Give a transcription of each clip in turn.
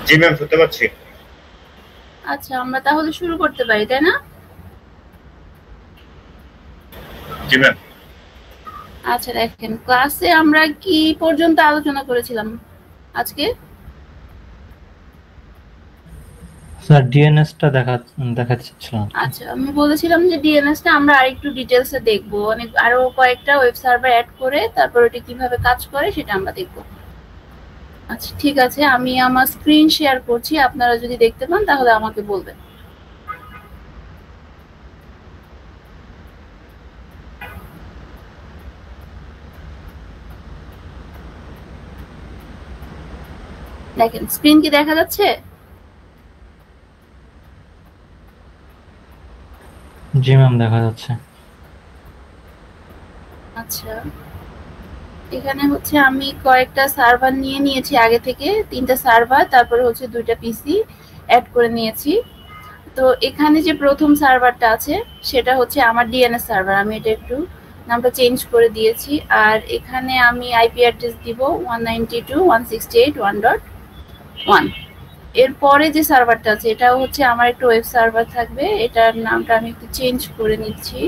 জি ma'am, শুনতে পাচ্ছি। আচ্ছা, আমরা তাহলে শুরু করতে পারি, তাই না? জি ম্যাম। আচ্ছা, দেখেন ক্লাসে আমরা কি পর্যন্ত আলোচনা করেছিলাম আজকে? স্যার ডিএনএসটা দেখাতে চাচ্ছিলাম। আচ্ছা, আমি বলেছিলাম যে ডিএনএসটা আমরা আরেকটু ডিটেলসে দেখব, অনেক আরো কয়েকটা ওয়েব সার্ভার অ্যাড করে তারপর ওটা কিভাবে কাজ করে সেটা আমরা দেখব। আচ্ছা, ঠিক আছে, আমি আমার স্ক্রিন শেয়ার করছি, আপনারা যদি দেখতে পান তাহলে আমাকে বলবেন। দেখেন স্ক্রিন কি দেখা যাচ্ছে? জি ম্যাম, দেখা যাচ্ছে। আচ্ছা, এখানে হচ্ছে আমি কয়েকটা সার্ভার নিয়ে নিয়েছি আগে থেকে, 3টা সার্ভার, তারপরে হচ্ছে 2টা পিসি অ্যাড করে নিয়েছি। তো এখানে যে প্রথম সার্ভারটা আছে সেটা হচ্ছে আমার ডিএনএস সার্ভার, আমি এটা একটু নামটা চেঞ্জ করে দিয়েছি। আর এখানে আমি আইপি অ্যাড্রেস দিব 192.168.1.1। এরপরে যে সার্ভারটা আছে এটাও হচ্ছে আমার একটা ওয়েব সার্ভার থাকবে, এটার নামটা আমি একটু চেঞ্জ করে নিচ্ছি।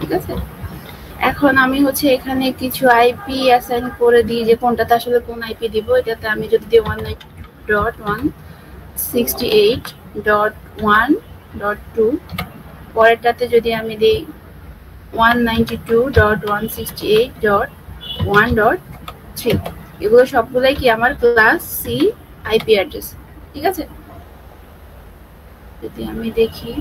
ঠিক আছে, এখন আমি হচ্ছে এখানে কিছু আইপি অ্যাসাইন করে দিই যে কোনটাতে আসলে কোন আইপি দিব। এটাতে আমি যদি দিই 192.168.1.2, পরেরটাতে যদি আমি দিই 192.168.1.3, এগুলো সবগুলাই কি আমার ক্লাস সি আইপি অ্যাড্রেস। ঠিক আছে, যদি আমি দেখি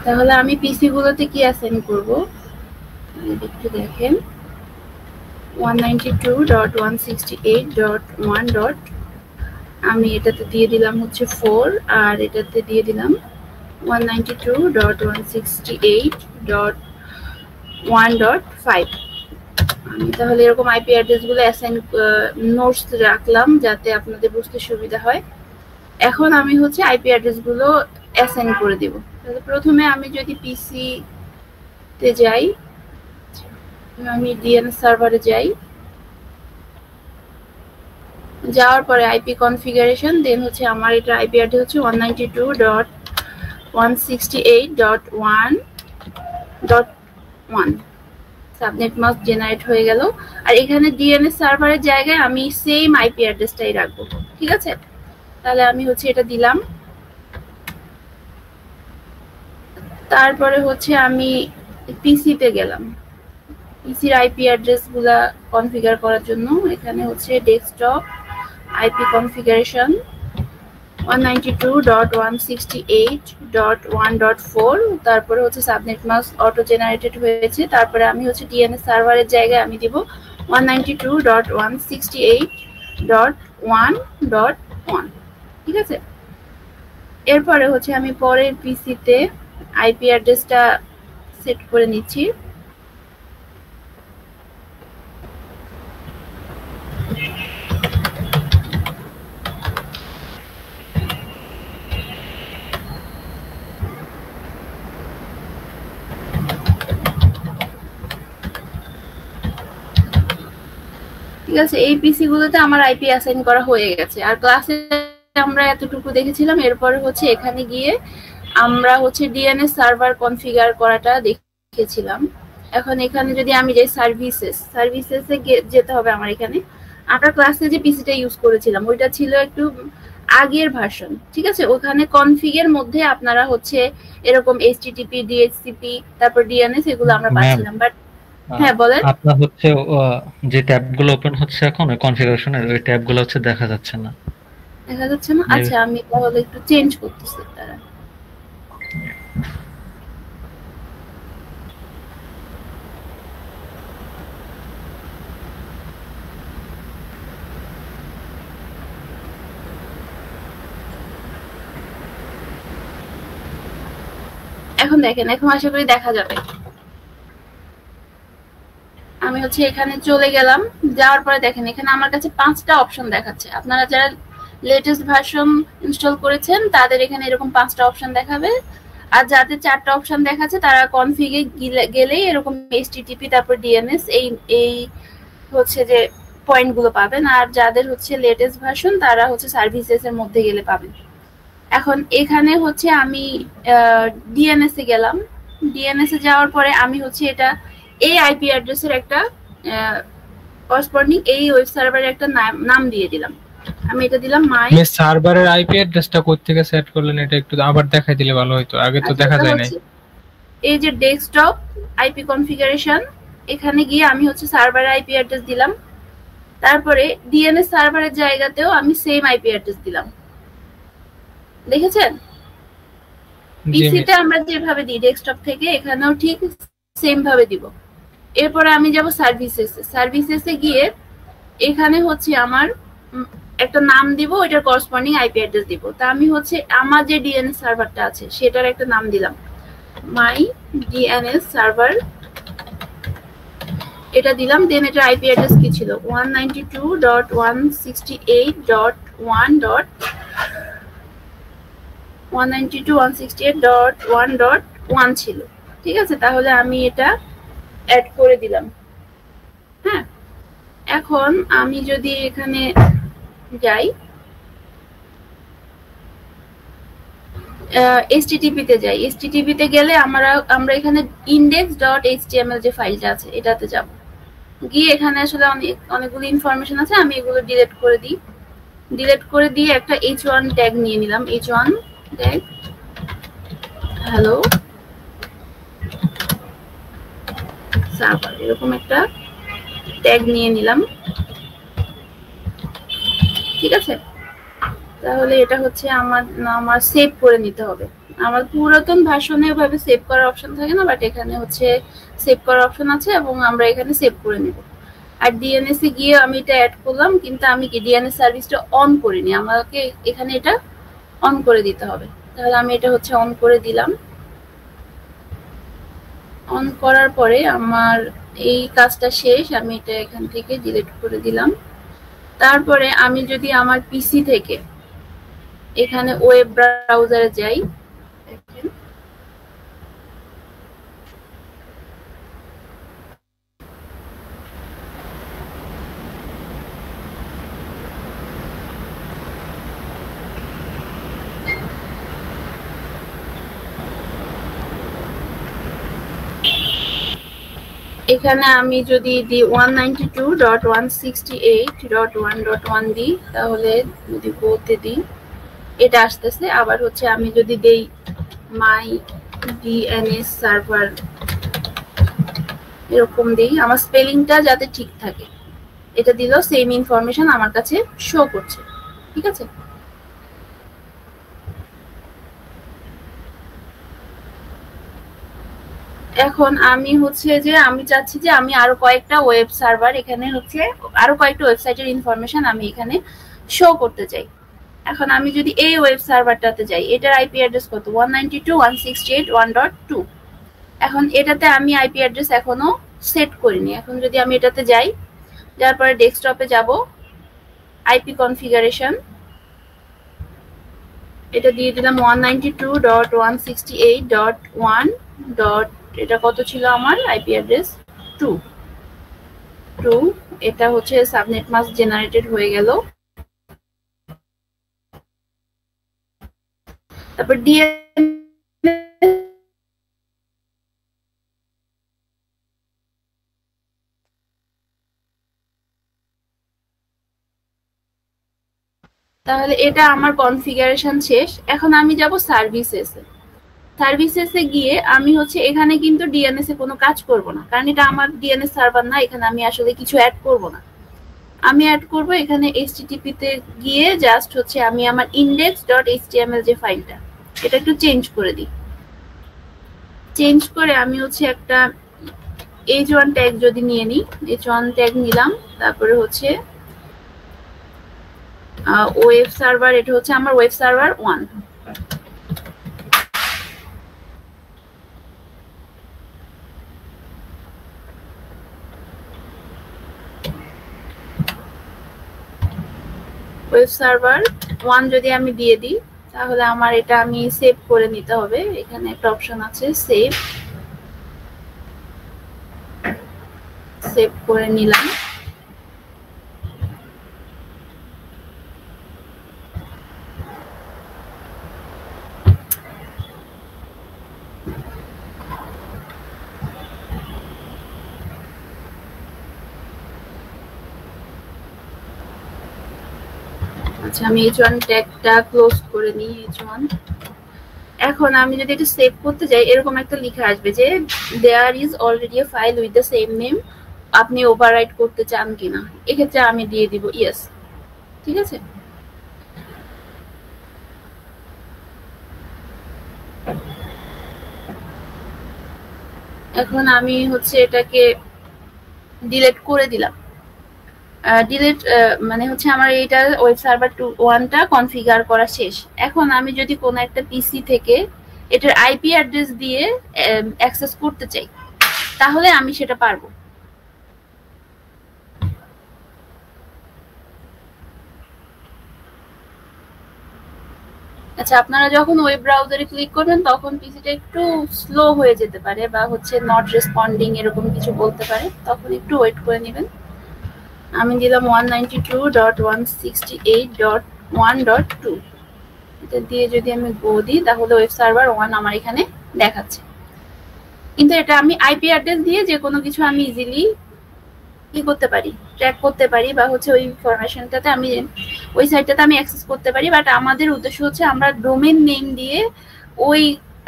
তাহলে আমি পিসি গুলোতে কি অ্যাসাইন করব একটু দেখেন। 192.168.1. আমি এটাতে দিয়ে দিলাম হচ্ছে 4, আর এটাতে দিয়ে দিলাম 192.168.1.5। আমি তাহলে এরকম আইপি অ্যাড্রেসগুলো অ্যাসাইন নোটস রাখলাম যাতে আপনাদের বুঝতে সুবিধা হয়। এখন আমি হচ্ছে আইপি অ্যাড্রেসগুলো অ্যাসাইন করে দিব। তাহলে প্রথমে আমি যদি পিসি তে যাই, আমি ডিএনএস সার্ভারে যাই, যাওয়ার পরে আইপি কনফিগারেশন, দেন হচ্ছে আমার এটা আইপি অ্যাড্রেস হচ্ছে 192.168.1.1। সাবনেট মাস্ক জেনারেট হয়ে গেল। আর এখানে ডিএনএস সার্ভারের জায়গায় আমি সেম আইপি অ্যাড্রেসটাই রাখবো। ঠিক আছে, তাহলে আমি হচ্ছে এটা দিলাম। তারপরে হচ্ছে আমি পিসিতে গেলাম, পিসির আইপি অ্যাড্রেসগুলা কনফিগার করার জন্য এখানে হচ্ছে ডেস্কটপ আইপি কনফিগারেশন 192.168.1.4, তারপরে হচ্ছে সাবনেট মাস্ক অটো জেনারেটেড হয়েছে। তারপরে আমি হচ্ছে ডিএনএস সার্ভারের জায়গায় আমি দিব 192.168.1.1। ঠিক আছে, এরপরে হচ্ছে আমি পরের পিসিতে আইপি অ্যাড্রেসটা সেট করে নিচ্ছি। ঠিক আছে, এই পিসি গুলোতে আমার আইপি অ্যাসাইন করা হয়ে গেছে। আর ক্লাসে আমরা এতটুকু দেখেছিলাম, এরপরে হচ্ছে এখানে গিয়ে আমরা হচ্ছে ডিএনএস সার্ভার কনফিগার করাটা দেখেছিলাম। এখন এখানে যদি আমি যাই সার্ভিসেসে যেতে হবে আমার। এখানে আমরা ক্লাসে যে পিসিটা ইউজ করেছিলাম ওইটা ছিল একটু আগের ভার্সন। ঠিক আছে, ওখানে কনফিগের মধ্যে আপনারা হচ্ছে এরকম এইচটিটিপি, ডিএইচসিপি, তারপর ডিএনএস এগুলো আমরা পাচ্ছিলাম। বাট হ্যাঁ বলেন। আপনার হচ্ছে যে ট্যাবগুলো ওপেন হচ্ছে এখন ওই কনফিগারেশনের ওই ট্যাবগুলো হচ্ছে দেখা যাচ্ছে না। দেখা যাচ্ছে না? আচ্ছা, আমি তাহলে একটু চেঞ্জ করতেছি তারা। এখন দেখেন, এখন আশা করি দেখা যাবে। আমি হচ্ছে এখানে চলে গেলাম, যাওয়ার পরে দেখেন এখানে আমার কাছে 5টা অপশন দেখাচ্ছে। আপনারা যারা লেটেস্ট ভার্সন ইনস্টল করেছেন তাদের এখানে এরকম 5টা অপশন দেখাবে, আর যাদের 4টা অপশন দেখাচ্ছে তারা কনফিগে গেলেই এরকম এইচটিটিপি তারপর ডিএনএস এই হচ্ছে যে পয়েন্টগুলো পাবেন, আর যাদের হচ্ছে লেটেস্ট ভার্সন তারা হচ্ছে সার্ভিসেস এর মধ্যে গেলে পাবেন। এখন এখানে হচ্ছে আমি ডিএনএস এ গেলাম, ডিএনএস এ যাওয়ার পরে আমি হচ্ছে এটা এই আইপি অ্যাড্রেসের একটা করেসপন্ডিং এই ওয়েব সার্ভারের একটা নাম দিয়ে দিলাম। আমি এটা দিলাম মাই। আপনি সার্ভারের আইপি অ্যাড্রেসটা কোথা থেকে সেট করলেন এটা একটু আবার দেখাই দিলে ভালো হতো, আগে তো দেখা যায় নাই। এই যে ডেস্কটপ আইপি কনফিগারেশন, এখানে গিয়ে আমি হচ্ছে সার্ভারের আইপি অ্যাড্রেস দিলাম, তারপরে ডিএনএস সার্ভারের জায়গাতেও আমি সেম আইপি অ্যাড্রেস দিলাম। দেখেছেন পিসিতে আমরা যেভাবে দিই ডেস্কটপ থেকে এখানেও ঠিক সেম ভাবে দিব। এরপরে আমি যাব সার্ভিসেসে গিয়ে এখানে হচ্ছে আমার একটা নাম দিব, ওইটার করেসপন্ডিং আইপি অ্যাড্রেস দিব। তা আমি হচ্ছে আমার যে ডিএনএস সার্ভারটা আছে সেটার একটা নাম দিলাম মাই ডিএনএস সার্ভার, এটা দিলাম। দেন এটা আইপি অ্যাড্রেস কি ছিল 192.168.1.1 ছিল, ঠিক আছে। তাহলে আমি এটা অ্যাড করে দিলাম। হ্যাঁ, এখন আমি যদি এখানে যাই HTTP তে যাই, HTTP তে গেলে আমরা এখানে index.html যে ফাইলটা আছে এটাতে যাব, গিয়ে এখানে আসলে অনেকগুলো ইনফরমেশন আছে, আমি এগুলো ডিলিট করে দিয়ে একটা h1 ট্যাগ নিয়ে নিলাম, h1 ট্যাগ হ্যালো সার্ভার, এরকম একটা ট্যাগ নিয়ে নিলাম, ঠিক আছে। তাহলে এটা হচ্ছে আমার সেভ করে নিতে হবে। আমার পুরাতন ভার্সনে ওইভাবে সেভ করার অপশন থাকে না, বাট এখানে হচ্ছে সেভ করার অপশন আছে এবং আমরা এখানে সেভ করে নেব। আর ডিএনএস এ গিয়ে আমি এটা অ্যাড করলাম, কিন্তু আমি কি ডিএনএস সার্ভিসটা অন করিনি, আমাকে এখানে এটা অন করে দিতে হবে। তাহলে আমি এটা হচ্ছে অন করে দিলাম। অন করার পরে আমার এই কাজটা শেষ, আমি এটা এখান থেকে ডিলিট করে দিলাম। তারপরে আমি যদি আমার পিসি থেকে এখানে ওয়েব ব্রাউজারে যাই, এখানে আমি যদি দিই 192.168.1.1 দিই, তাহলে যদি গোতে দিই এটা আসতেছে। আবার হচ্ছে আমি যদি দেই মাই ডিএনএস সার্ভার এরকম দিই, আমার স্পেলিংটা যাতে ঠিক থাকে, এটা দিলেও সেম ইনফরমেশন আমার কাছে শো করছে, ঠিক আছে। এখন আমি হচ্ছে যে আমি চাচ্ছি যে আমি আরো কয়েকটা ওয়েব সার্ভার এখানে হচ্ছে আরো কয়েকটা ওয়েবসাইটের ইনফরমেশন আমি এখানে শো করতে চাই। এখন আমি যদি এই ওয়েব সার্ভারটাতে যাই, এটার আইপি অ্যাড্রেস কত 192.168.1.2। এখন এটাতে আমি আইপি অ্যাড্রেস এখনো সেট করিনি। এখন যদি আমি এটাতে যাই, যাওয়ার পরে ডেস্কটপে যাব, আইপি কনফিগারেশন এটা দিয়ে দিলাম 192.168.1. এটা কত ছিল আমার আইপি অ্যাড্রেস 2. এটা হচ্ছে সাবনেট মাস্ক জেনারেটেড হয়ে গেল। তারপর তাহলে এটা আমার কনফিগারেশন শেষ। এখন আমি যাব সার্ভিসেসে গিয়ে আমি হচ্ছে এখানে কিন্তু ডিএনএস এ কোনো কাজ করব না, কারণ এটা আমার ডিএনএস সার্ভার না, এখানে আমি আসলে কিছু অ্যাড করব না। আমি অ্যাড করব এখানে এইচটিটিপি তে গিয়ে জাস্ট হচ্ছে আমি আমার index.html যে ফাইলটা এটা একটু চেঞ্জ করে দিই। চেঞ্জ করে আমি হচ্ছে একটা h1 ট্যাগ যদি নিয়ে নিই, h1 ট্যাগ নিলাম, তারপরে হচ্ছে ওয়েব সার্ভার, এটা হচ্ছে আমার ওয়েব সার্ভার 1। ওয়েব সার্ভার 1 যদি আমি দিয়ে দিই তাহলে আমার এটা আমি সেভ করে নিতে হবে। এখানে একটা অপশন আছে সেভ করে নিলাম। আচ্ছা, আমি h1 ট্যাগটা ক্লোজ করে নিই। h1 এখন আমি যদি এটা সেভ করতে যাই এরকম একটা লেখা আসবে যে there is already a file with the same name, আপনি ওভাররাইট করতে চান কিনা। এক্ষেত্রে আমি দিয়ে দিব ইয়েস। ঠিক আছে, এখন আমি এটাকে ডিলিট করে দিলাম। ডিলিট মানে আমার এটা ওয়েব সার্ভার 1টা কনফিগার করা শেষ। এখন আমি যদি কোনো একটা পিসি থেকে এটার আইপি অ্যাড্রেস দিয়ে অ্যাক্সেস করতে চাই তাহলে আমি সেটা পারবো। আচ্ছা, আপনারা যখন ওয়েব ব্রাউজারে ক্লিক করবেন তখন পিসিটা একটু স্লো হয়ে যেতে পারে বা নট রেসপন্ডিং এরকম কিছু বলতে পারে, তখন একটু ওয়েট করে নেবেন। আমি দিলাম 192.168.1.2, এটা দিয়ে যদি আমি গো দিই তাহলে ওয়েব সার্ভার 1 আমার এখানে দেখাচ্ছে। কিন্তু এটা আমি আইপি অ্যাড্রেস দিয়ে যে কোনো কিছু আমি ইজিলি কি করতে পারি, ট্র্যাক করতে পারি বা ওই ইনফরমেশনটাতে আমি ওই সাইটটাতে আমি অ্যাক্সেস করতে পারি। বাট আমাদের উদ্দেশ্য আমরা ডোমেইন নেম দিয়ে ওই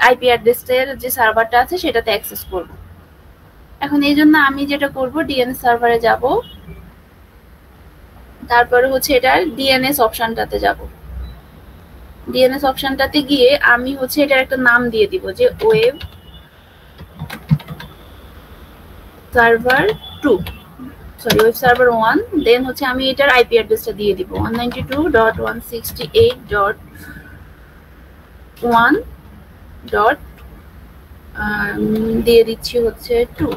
আইপি অ্যাড্রেসের যে সার্ভারটা আছে সেটাতে অ্যাক্সেস করব। এখন এই জন্য আমি যেটা করব, ডিএনএস সার্ভারে যাব, তারপরে এটার ডিএনএস অপশনটাতে যাব। ডিএনএস অপশনটাতে গিয়ে আমি এটার একটা নাম দিয়ে দিব যে web server 2, sorry web server 1। দেন আমি এটার আইপি অ্যাড্রেসটা দিয়ে দিব 192.168.1. দিয়ে দিচ্ছি 2।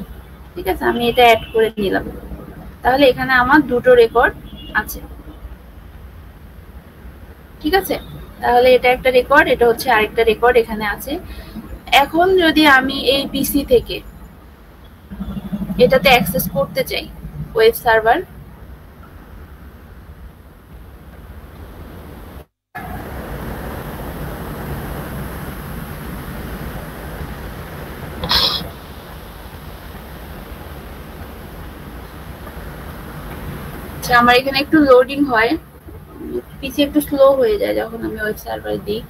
ঠিক আছে, আমি এটা অ্যাড করে নিলাম। তাহলে এখানে আমার দুটো রেকর্ড আছে। ঠিক আছে, তাহলে এটা একটা রেকর্ড, এটা আরেকটা রেকর্ড এখানে আছে। এখন যদি আমি এই পিসি থেকে এটাতে অ্যাক্সেস করতে চাই ওয়েব সার্ভার, আমার এখানে একটু লোডিং হয়, পিসি একটু স্লো হয়ে যায় যখন আমি ওয়েব সার্ভার দিই।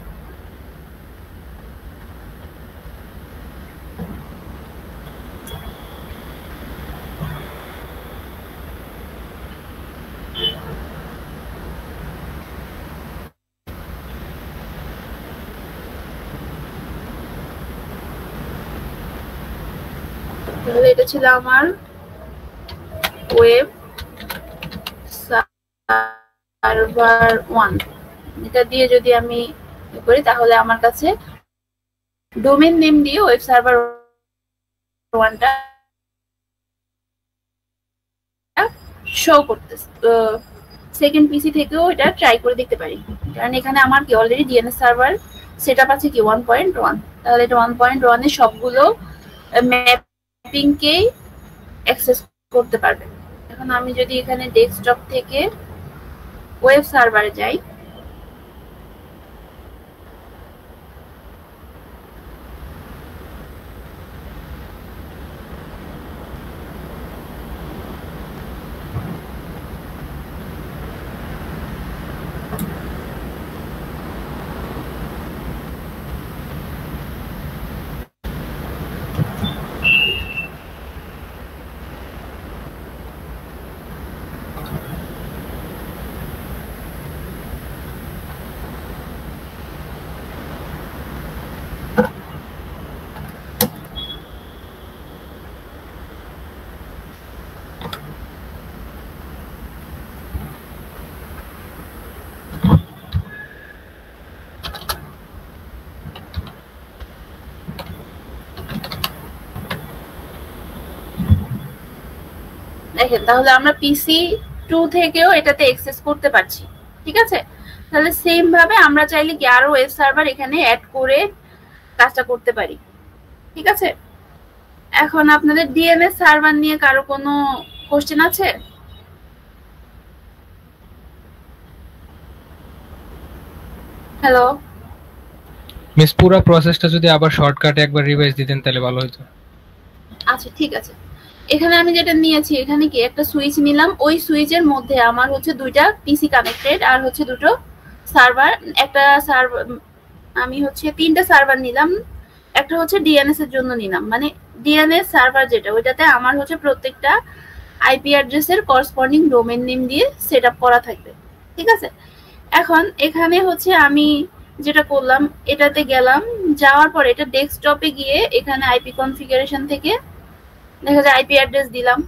তাহলে এটা ছিল আমার ওয়েব সার্ভার 1। এটা দিয়ে যদি আমি করি তাহলে আমার কাছে ডোমেইন নেম দিয়ে ওয়েব সার্ভার 1টা শো করতেছে। সেকেন্ড পিসি থেকেও এটা ট্রাই করে দেখতে পারি, কারণ এখানে আমার কি অলরেডি ডিএনএস সার্ভার সেটআপ আছে কি 1.1। তাহলে এটা 1.1 এর সবগুলো ম্যাপিংকে অ্যাক্সেস করতে পারবে। এখন আমি যদি এখানে ডেস্কটপ থেকে ওয়েব সার্ভারে যাই, দেখেন তাহলে আমরা পিসি 2 থেকেও এটাতে অ্যাক্সেস করতে পারছি। ঠিক আছে? তাহলে সেম ভাবে আমরা চাইলে কি আরো ওয়েব সার্ভার এখানে অ্যাড করে কাজটা করতে পারি। ঠিক আছে? এখন আপনাদের ডিএনএস সার্ভার নিয়ে কারো কোনো কোশ্চেন আছে? হ্যালো মিস, পুরো প্রসেসটা যদি আবার শর্টকাটে একবার রিভাইজ দিতেন তাহলে ভালো হতো। আচ্ছা ঠিক আছে। এখানে আমি যেটা নিয়েছি, এখানে কি একটা সুইচ নিলাম, ওই সুইচের মধ্যে আমার হচ্ছে দুইটা পিসি কানেক্টেড আর হচ্ছে দুটো সার্ভার, একটা সার্ভার আমি হচ্ছে তিনটা সার্ভার নিলাম, একটা হচ্ছে ডিএনএস এর জন্য নিলাম, মানে ডিএনএস সার্ভার যেটা ওইটাতে আমার হচ্ছে প্রত্যেকটা আইপি অ্যাড্রেসের করসপন্ডিং ডোমেইন নেম দিয়ে সেটআপ করা থাকবে। ঠিক আছে? এখন এখানে হচ্ছে আমি যেটা করলাম, এটাতে গেলাম, যাওয়ার পর এটা ডেস্কটপে গিয়ে এখানে আইপি কনফিগারেশন থেকে দেখা যায় আইপি অ্যাড্রেস দিলাম,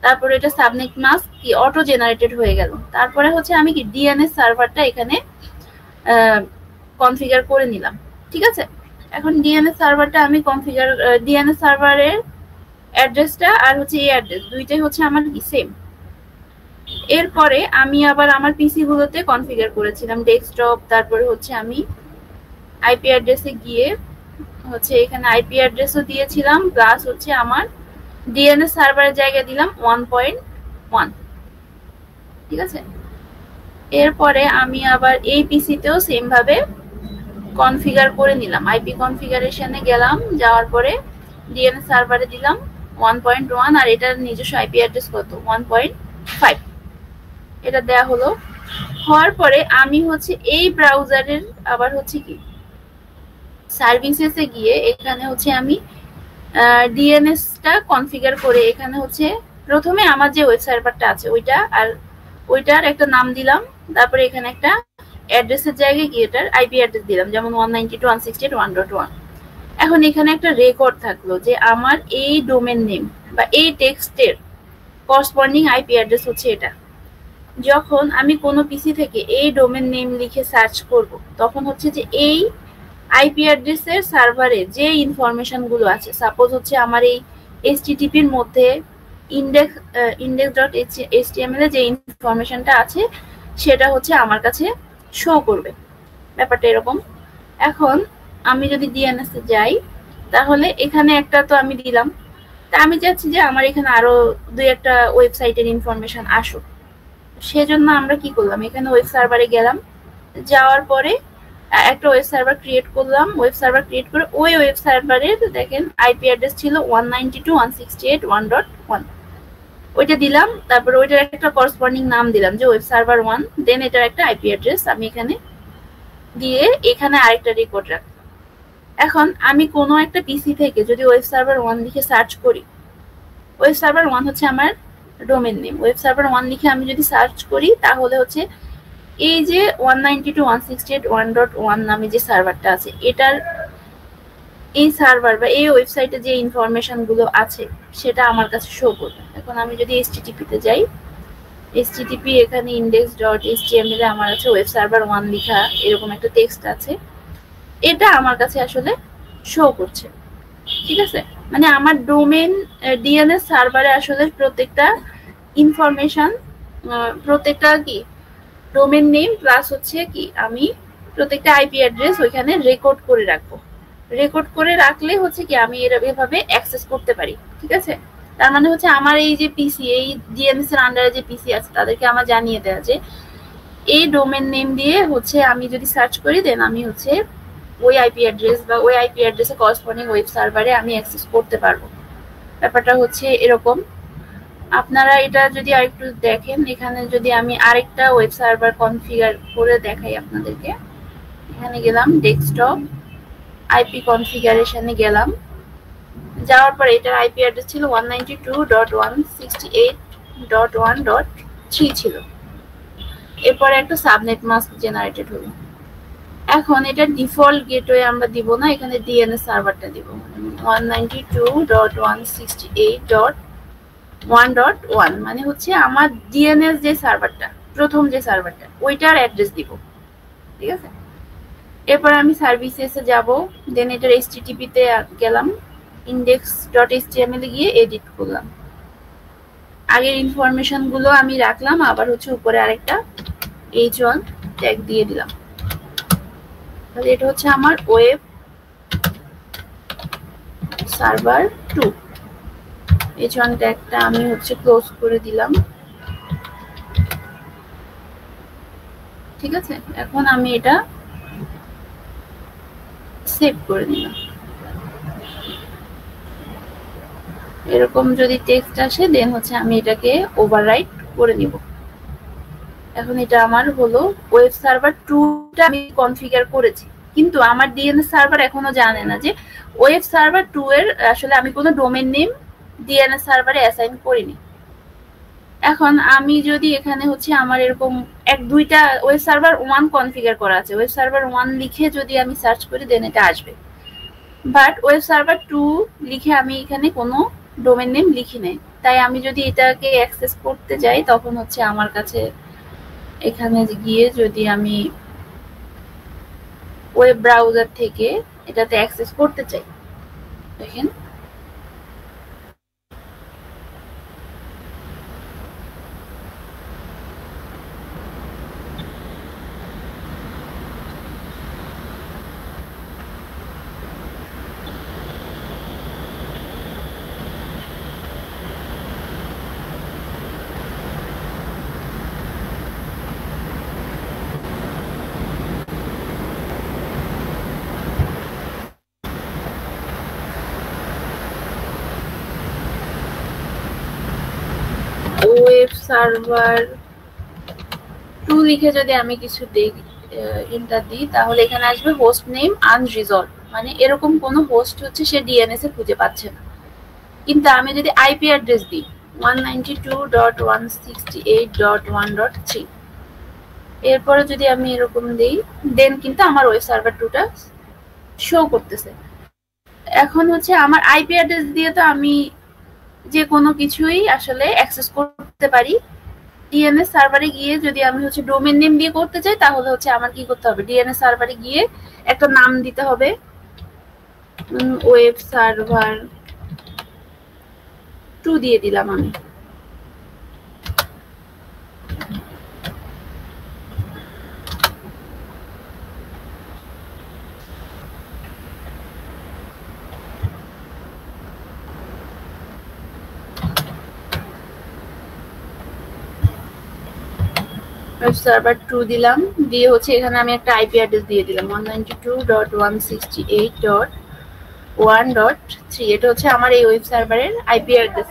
তারপরে এটা সাবনেট মাস্ক কি অটো জেনারেটেড হয়ে গেল। তারপরে হচ্ছে আমি কি ডিএনএস সার্ভারটা এখানে কনফিগার করে নিলাম। ঠিক আছে? এখন ডিএনএস সার্ভারটা আমি কনফিগার, ডিএনএস সার্ভারের অ্যাড্রেসটা আর হচ্ছে এই অ্যাড্রেস দুইটাই হচ্ছে আমার কি সেম। এরপরে আমি আবার আমার পিসি গুলোতে কনফিগার করেছিলাম ডেস্কটপ, তারপরে হচ্ছে আমি আইপি অ্যাড্রেসে গিয়ে হচ্ছে এখানে আইপি অ্যাড্রেসও দিয়েছিলাম, প্লাস হচ্ছে আমার ডিএনএস সার্ভারের জায়গায় দিলাম 1.1। ঠিক আছে? এরপরে আমি আবার এই পিসিতেও সেম ভাবে কনফিগার করে নিলাম, আইপি কনফিগারেশনে গেলাম, যাওয়ার পরে ডিএনএস সার্ভারে দিলাম 1.1 আর এটার নিজস্ব আইপি অ্যাড্রেস কত 1.5, এটা দেয়া হলো। হওয়ার পরে আমি হচ্ছে এই ব্রাউজারের আবার হচ্ছে কি সার্ভিসেসে গিয়ে এখানে হচ্ছে আমি ডিএনএসটা কনফিগার করে এখানে হচ্ছে প্রথমে আমার যে ওয়েব সার্ভারটা আছে ওইটা আর ওইটার একটা নাম দিলাম, তারপরে এখানে একটা অ্যাড্রেসের জায়গায় গিয়ে এটার আইপি অ্যাড্রেস দিলাম, যেমন 192.168.1.1। এখন এখানে একটা রেকর্ড থাকলো যে আমার এই ডোমেন নেম বা এই টেক্সটের করসপন্ডিং আইপি অ্যাড্রেস হচ্ছে এটা। যখন আমি কোনো পিসি থেকে এই ডোমেন নেম লিখে সার্চ করব, তখন হচ্ছে যে এই আইপি অ্যাড্রেসের সার্ভারে যে ইনফরমেশন গুলো আছে, সাপোজ হচ্ছে আমার এই এইচটিটিপির মধ্যে index.html এ যে ইনফরমেশনটা আছে সেটা হচ্ছে আমার কাছে শো করবে। ব্যাপারটা এরকম। এখন আমি যদি ডিএনএস এ যাই, তাহলে এখানে একটা তো আমি দিলাম, তা আমি চাচ্ছি যে আমার এখানে আরো দুই একটা ওয়েবসাইটের ইনফরমেশন আসুক। সেজন্য আমরা কি করলাম, এখানে ওয়েব সার্ভারে গেলাম, যাওয়ার পরে একটা ওয়েব সার্ভার ক্রিয়েট করলাম। ওয়েব সার্ভার ক্রিয়েট করে ওই ওয়েব সার্ভারের দেখেন আইপি অ্যাড্রেস ছিল 192.168.1.1, ওইটা দিলাম। তারপরে ওইটার একটা করসপন্ডিং নাম দিলাম যে ওয়েব সার্ভার 1, দেন এটার একটা আইপি অ্যাড্রেস আমি এখানে দিয়ে এখানে আরেকটা রেকর্ড রাখলাম। এখন আমি কোনো একটা পিসি থেকে যদি ওয়েব সার্ভার 1 লিখে সার্চ করি, ওয়েব সার্ভার 1 হচ্ছে আমার ডোমেন নেম, ওয়েব সার্ভার 1 লিখে আমি যদি সার্চ করি তাহলে হচ্ছে এই যে 192.168.1.1 নামে যে সার্ভারটা আছে এটার এই সার্ভার বা এই ওয়েবসাইটে যে ইনফরমেশন গুলো আছে সেটা আমার কাছে শো করবে। এখন আমি যদি এইচটিটিপি তে যাই, এইচটিটিপি এখানে index.html এ আমার আছে ওয়েব সার্ভার 1 লেখা এরকম একটা টেক্সট আছে, এটা আমার কাছে আসলে শো করছে। ঠিক আছে? মানে আমার ডোমেন ডিএনএস সার্ভারে আসলে প্রত্যেকটা ইনফরমেশন, প্রত্যেকটা কি ডোমেন নেম প্লাস হচ্ছে কি আমি প্রত্যেকটা আইপি অ্যাড্রেস ওইখানে রেকর্ড করে রাখবো। রেকর্ড করে রাখলে হচ্ছে কি আমি এভাবে অ্যাক্সেস করতে পারি। ঠিক আছে? তার মানে হচ্ছে আমার এই যে পিসি, এই ডিএনএস এর আন্ডারে যে পিসি আছে তাদেরকে আমার জানিয়ে দেওয়া যে এই ডোমেন নেম দিয়ে হচ্ছে আমি যদি সার্চ করি দেন আমি হচ্ছে ওই আইপি অ্যাড্রেস বা ওই আইপি অ্যাড্রেসে করসপন্ডিং ওয়েব সার্ভারে আমি অ্যাক্সেস করতে পারবো। ব্যাপারটা হচ্ছে এরকম। আপনারা এটা যদি আরেকটু দেখেন, এখানে যদি আমি আরেকটা ওয়েব সার্ভার কনফিগার করে দেখাই আপনাদেরকে, এখানে গেলাম ডেস্কটপ, আইপি কনফিগারেশনে গেলাম, যাওয়ার পরে এটার আইপি অ্যাড্রেস ছিল 192.168.1.3 ছিল। এরপরে একটা সাবনেট মাস্ক জেনারেটেড হলো। এখন এটা ডিফল্ট গেটওয়ে আমরা দিব না, এখানে ডিএনএস সার্ভারটা দিব, 192.168.1.1 মানে হচ্ছে আমার ডিএনএস যে সার্ভারটা, প্রথম যে সার্ভারটা ওইটার অ্যাড্রেস দিব। ঠিক আছে? এরপর আমি সার্ভিসেসে যাব, দেন এটার এইচটিটিপি তে গেলাম, index.html এ গিয়ে এডিট করলাম, আগের ইনফরমেশন গুলো আমি রাখলাম, আবার হচ্ছে উপরে আরেকটা h1 ট্যাগ দিয়ে দিলাম। তাহলে এটা হচ্ছে আমার ওয়েব সার্ভার 2। h1 ট্যাগটা আমি হচ্ছে ক্লোজ করে দিলাম। ঠিক আছে, এখন আমি এটা সেভ করে দিলাম। এরকম যদি টেক্সট আসে দেন হচ্ছে আমি এটাকে ওভাররাইট করে নিব। এখন এটা আমার হলো ওয়েব সার্ভার 2টা আমি কনফিগার করেছি, কিন্তু আমার ডিএনএস সার্ভার এখনো জানে না যে ওয়েব সার্ভার 2 এর আসলে আমি কোনো ডোমেইন নেম ডিএনএস সার্ভারে অ্যাসাইন করিনি। এখন আমি যদি এখানে হচ্ছে আমার এরকম দুইটা ওয়েব সার্ভার 1 কনফিগার করা আছে, ওয়েব সার্ভার 1 লিখে যদি আমি সার্চ করি দেন এটা আসবে, বাট ওয়েব সার্ভার 2 লিখে আমি এখানে কোনো ডোমেইন নেম লিখি নাই। তাই আমি যদি এটাকে অ্যাক্সেস করতে যাই তখন হচ্ছে আমার কাছে এখানে গিয়ে যদি আমি ওয়েব ব্রাউজার থেকে এটাতে অ্যাক্সেস করতে চাই, দেখেন ওয়েব সার্ভার 2 লিখে যদি আমি কিছু এন্টার দিই তাহলে এখানে আসবে হোস্ট নেম আনরিজলভ, মানে এরকম কোনো হোস্ট হচ্ছে সে ডিএনএস এ খুঁজে পাচ্ছে না। কিন্তু আমি যদি আইপি অ্যাড্রেস দিই 192.168.1.3, এরপরে যদি আমি এরকম দিই দেন কিন্তু আমার ওয়েব সার্ভার 2টা শো করতেছে। এখন হচ্ছে আমার আইপি অ্যাড্রেস দিয়ে তো আমি যে কোনো কিছুই আসলে অ্যাক্সেস করতে পারি। ডিএনএস সার্ভারে গিয়ে যদি আমি হচ্ছে ডোমেইন নেম দিয়ে করতে চাই তাহলে হচ্ছে আমার কি করতে হবে, ডিএনএস সার্ভারে গিয়ে একটা নাম দিতে হবে, ওয়েব সার্ভার 2 দিয়ে দিলাম আমি। ওয়েব সার্ভার 2 দিলাম, দিয়ে হচ্ছে এখানে আমি একটা আইপি অ্যাড্রেস দিয়ে দিলাম 192.168.1.3। এটা হচ্ছে আমার এই ওয়েব সার্ভারের আইপি অ্যাড্রেস।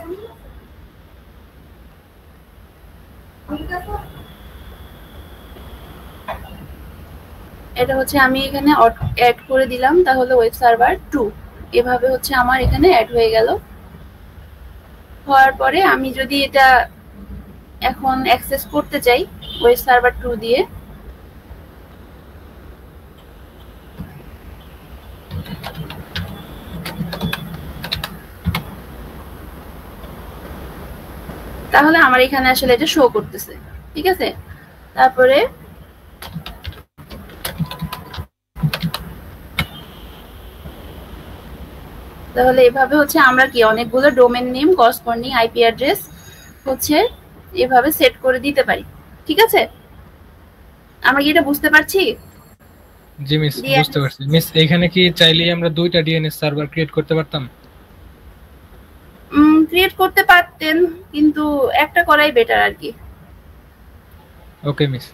এটা হচ্ছে আমি এখানে অ্যাড করে দিলাম, তাহলে ওয়েব সার্ভার 2 এভাবে হচ্ছে আমার এখানে অ্যাড হয়ে গেল। হওয়ার পরে আমি যদি এটা এখন অ্যাক্সেস করতে চাই ওয়েব সার্ভার 2 দিয়ে, তাহলে আমার এখানে আসলে এটা শো করতেছে। ঠিক আছে, তারপরে তাহলে এভাবে হচ্ছে আমরা কি অনেকগুলো domain name corresponding IP address হচ্ছে এভাবে সেট করে দিতে পারি। ঠিক আছে, আমরা কি এটা বুঝতে পারছি? জি মিস, বুঝতে পারছি মিস। এখানে কি চাইলেই আমরা দুইটা ডিএনএস সার্ভার ক্রিয়েট করতে পারতাম? ক্রিয়েট করতে পারতেন, কিন্তু একটা করাই বেটার আর কি। ওকে মিস।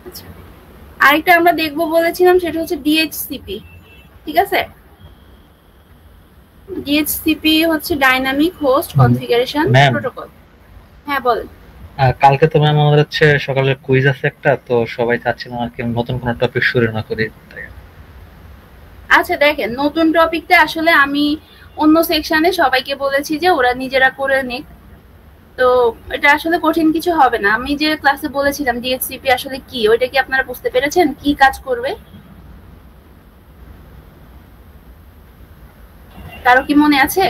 আচ্ছা, আরেকটা আমরা দেখবো বলেছিলাম সেটা হচ্ছে ডিএইচসিপি। ঠিক আছে, ডিএইচসিপি হচ্ছে ডাইনামিক হোস্ট কনফিগারেশন প্রোটোকল। হ্যাঁ বলেন। কালকে তো ম্যাম আমাদের হচ্ছে সকালে কুইজ আছে একটা, তো সবাই চাচ্ছিলাম আর কি নতুন কোনো টপিক শুরু না করি। আচ্ছা দেখেন, নতুন টপিকটা আসলে আমি অন্য সেকশনে সবাইকে বলেছি যে ওরা নিজেরা করে নিক, তো এটা আসলে কঠিন কিছু হবে না। আমি যে ক্লাসে বলেছিলাম ডিএইচসিপি আসলে কি, ওইটা কি আপনারা বুঝতে পেরেছেন কি কাজ করবে? কারো কি মনে আছে?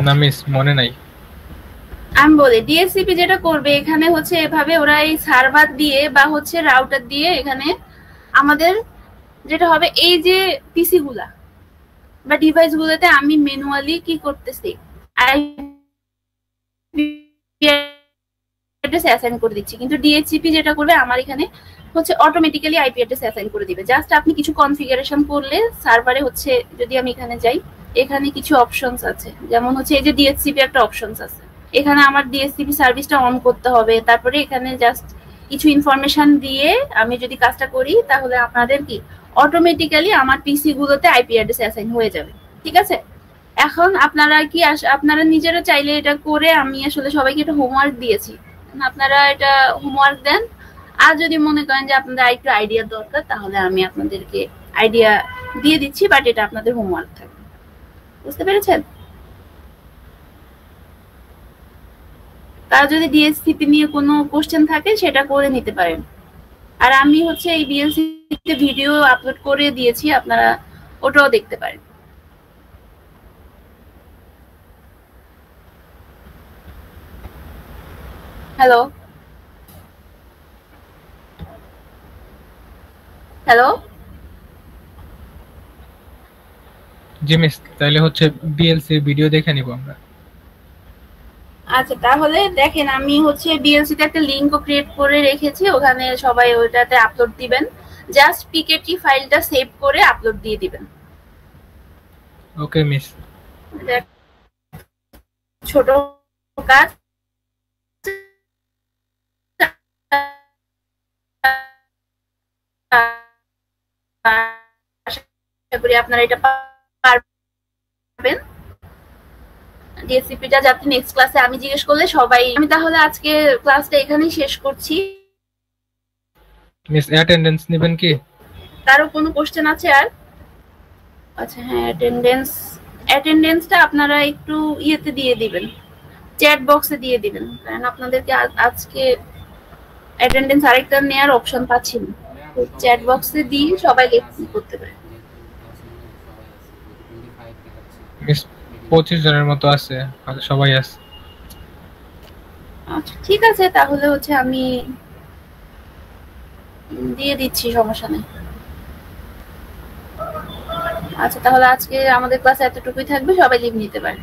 না মিস, মনে নাই। আমি বলি ডিএসসিপি যেটা করবে এখানে হচ্ছে এভাবে ওরা এই সার্ভার দিয়ে বা হচ্ছে রাউটার দিয়ে এখানে আমাদের যেটা হবে এই যে পিসি গুলা বা ডিভাইস গুলোতে আমি ম্যানুয়ালি কি করতেছি অ্যাড্রেস অ্যাসাইন করে দিচ্ছি, কিন্তু ডিএইচসিপি যেটা করবে আমার এখানে হচ্ছে অটোমেটিক্যালি আইপি অ্যাড্রেস অ্যাসাইন করে দিবে। জাস্ট আপনি কিছু কনফিগারেশন করলে সার্ভারে হচ্ছে, যদি আমি এখানে যাই, এখানে কিছু অপশনস আছে, যেমন হচ্ছে এই যে ডিএইচসিপি একটা অপশনস আছে, এখানে আমার ডিএইচসিপি সার্ভিসটা অন করতে হবে। তারপরে এখানে জাস্ট কিছু ইনফরমেশন দিয়ে আমি যদি কাজটা করি, তাহলে আপনাদের কি অটোমেটিক্যালি আমার পিসি গুলোতে আইপি অ্যাড্রেস অ্যাসাইন হয়ে যাবে। ঠিক আছে, এখন আপনারা কি আপনারা নিজেরা চাইলে এটা করে, আমি আসলে সবাইকে এটা হোমওয়ার্ক দিয়েছি, আপনারা এটা হোমওয়ার্ক দেন। আর যদি মনে করেন যে আপনাদের আরেকটু আইডিয়া দরকার, তাহলে আমি আপনাদেরকে আইডিয়া দিয়ে দিচ্ছি, বাট এটা আপনাদের হোমওয়ার্ক থাকবে। বুঝতে পেরেছেন? তারা যদি ডিএসসিপি নিয়ে কোনো কোশ্চেন থাকে সেটা করে নিতে পারেন। আর আমি হচ্ছে এই বিএলসি তে ভিডিও আপলোড করে দিয়েছি, আপনারা ওটাও দেখতে পারেন। হ্যালো হ্যালো জি মিস, তাহলে হচ্ছে বিএলসি ভিডিও দেখে নিব আমরা। আচ্ছা, তাহলে দেখেন আমি হচ্ছে বিএলসি তে একটা লিংকও ক্রিয়েট করে রেখেছি, ওখানে সবাই ওইটাতে আপলোড দিবেন। জাস্ট পিকেটি ফাইলটা সেভ করে আপলোড দিয়ে দিবেন। ওকে মিস। ছোট কাজ, আশা করি আপনারা এটা পারবেন। ডিএসসিপিটা যাতে নেক্সট ক্লাসে আমি জিজ্ঞেস করলে সবাই, আমি তাহলে আজকে ক্লাসটা এখানেই শেষ করছি। মিস অ্যাটেন্ডেন্স নেবেন কি? কারো কোনো কোশ্চেন আছে আর? আচ্ছা হ্যাঁ, অ্যাটেন্ডেন্সটা আপনারা একটু ইয়েতে দিয়ে দিবেন, চ্যাট বক্সে দিয়ে দিবেন, কারণ আপনাদেরকে আজকে অ্যাটেন্ডেন্স আরেকটা নেওয়ার অপশন পাচ্ছি না। চ্যাট বক্সে দিয়ে সবাই করতে পারে। মিস 25 জনের মতো আছে, সবাই আছে। আচ্ছা ঠিক আছে, তাহলে হচ্ছে আমি দিয়ে দিচ্ছি, সমস্যা নেই। আচ্ছা তাহলে আজকে আমাদের ক্লাস এতটুকুই থাকবে, সবাই লিভ নিতে পারে।